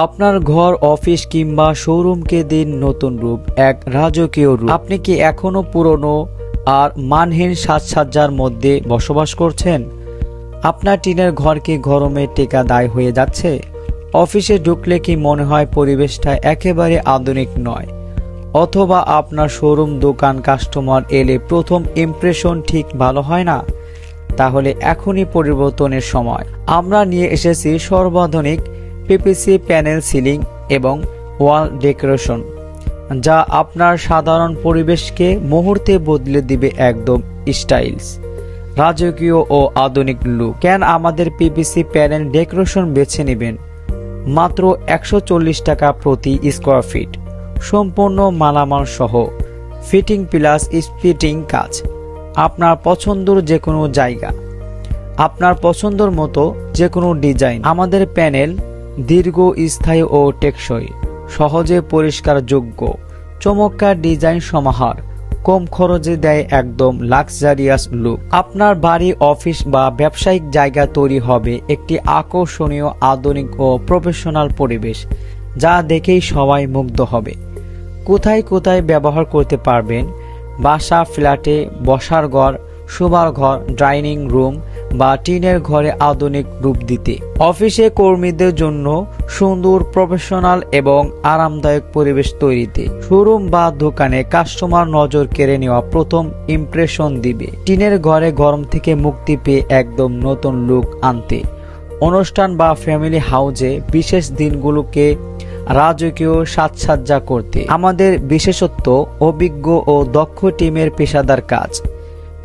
আপনার ঘর, অফিস কিংবা শোরুমকে দিন নতুন রূপ, এক রাজকীয় রূপ। আপনি কি এখনো পুরনো আর মানহীন সাজসজ্জার মধ্যে বসবাস করছেন? আপনার টিনের ঘর কি গরমে টেকা দায় হয়ে যাচ্ছে? অফিসে ঢুকলে কি মনে হয় পরিবেশটা একেবারে আধুনিক নয়? অথবা আপনার শোরুম, দোকান, কাস্টমার এলে প্রথম ইমপ্রেশন ঠিক ভালো হয় না? তাহলে এখনই পরিবর্তনের সময়। আমরা নিয়ে এসেছি সর্বাধুনিক পিপিসি প্যানেল, সিলিং এবং ওয়াল ডেকোরেশন, যা আপনার সাধারণ পরিবেশকে মুহূর্তে বদলে দিবে একদম স্টাইলস, রাজকীয় ও আধুনিক লুক। কেন আমাদের পিপিসি প্যানেল ডেকোরেশন বেছে নেবেন? মাত্র 140 টাকা প্রতি স্কোয়ার ফিট, সম্পূর্ণ মালামাল সহ, ফিটিং প্লাস স্প্লিটিং কাজ। আপনার পছন্দের যে কোনো জায়গা, আপনার পছন্দের মতো যে কোনো ডিজাইন। আমাদের প্যানেল দীর্ঘস্থায়ী ও টেকসই, সহজে পরিষ্কারযোগ্য, চমৎকার ডিজাইন সমাহার, কম খরচে দেয় একদম লাক্সারিয়াস লুক। আপনার বাড়ি, অফিস বা ব্যবসায়িক জায়গা তৈরি হবে একটি আকর্ষণীয়, আধুনিক ও প্রফেশনাল পরিবেশ, যা দেখেই সবাই মুগ্ধ হবে। কোথায় কোথায় ব্যবহার করতে পারবেন? বাসা, ফ্ল্যাটে, বসার ঘর, শোবার ঘর, ডাইনিং রুম বা টিনের ঘরে আধুনিক রূপ দিতে। অফিসে কর্মীদের জন্য সুন্দর, প্রফেশনাল এবং আরামদায়ক পরিবেশ তৈরিতে। শোরুম বা দোকানে কাস্টমার নজর কেড়ে নেওয়া প্রথম ইমপ্রেশন দিবে। টিনের ঘরে গরম থেকে মুক্তি পেয়ে একদম নতুন লুক আনতে। অনুষ্ঠান বা ফ্যামিলি হাউসে বিশেষ দিনগুলোকে রাজকীয় সাজসজ্জা করতে। আমাদের বিশেষত্ব অভিজ্ঞ ও দক্ষ টিমের পেশাদার কাজ,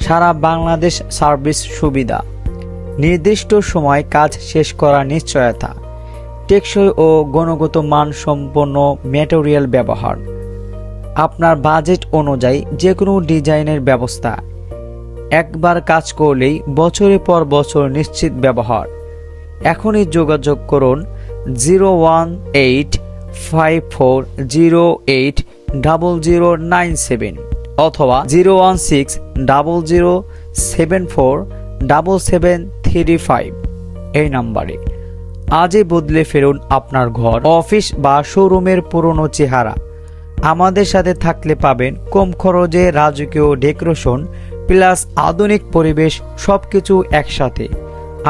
সারা বাংলাদেশ সার্ভিস সুবিধা, নির্দিষ্ট সময় কাজ শেষ করার নিশ্চয়তা, টেকসই ও গুণগত মান সম্পন্ন ম্যাটেরিয়াল ব্যবহার, আপনার বাজেট অনুযায়ী যে কোনো ডিজাইনের ব্যবস্থা। একবার কাজ করলেই বছরের পর বছর নিশ্চিত ব্যবহার। এখনই যোগাযোগ করুন 01854080097 অথবা 01600747735 এই নাম্বারে। আজই বদলে ফেলুন আপনার ঘর, অফিস বা শোরুমের পুরনো চেহারা। আমাদের সাথে থাকলে পাবেন কম খরচে রাজকীয় ডেকোরেশন প্লাস আধুনিক পরিবেশ, সবকিছু একসাথে।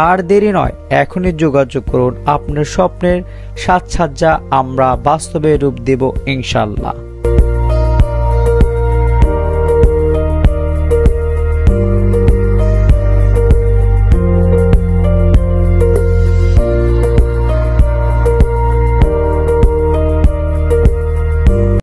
আর দেরি নয়, এখনই যোগাযোগ করুন। আপনার স্বপ্নের সাজসজ্জা আমরা বাস্তবে রূপ দেব ইনশাল্লাহ।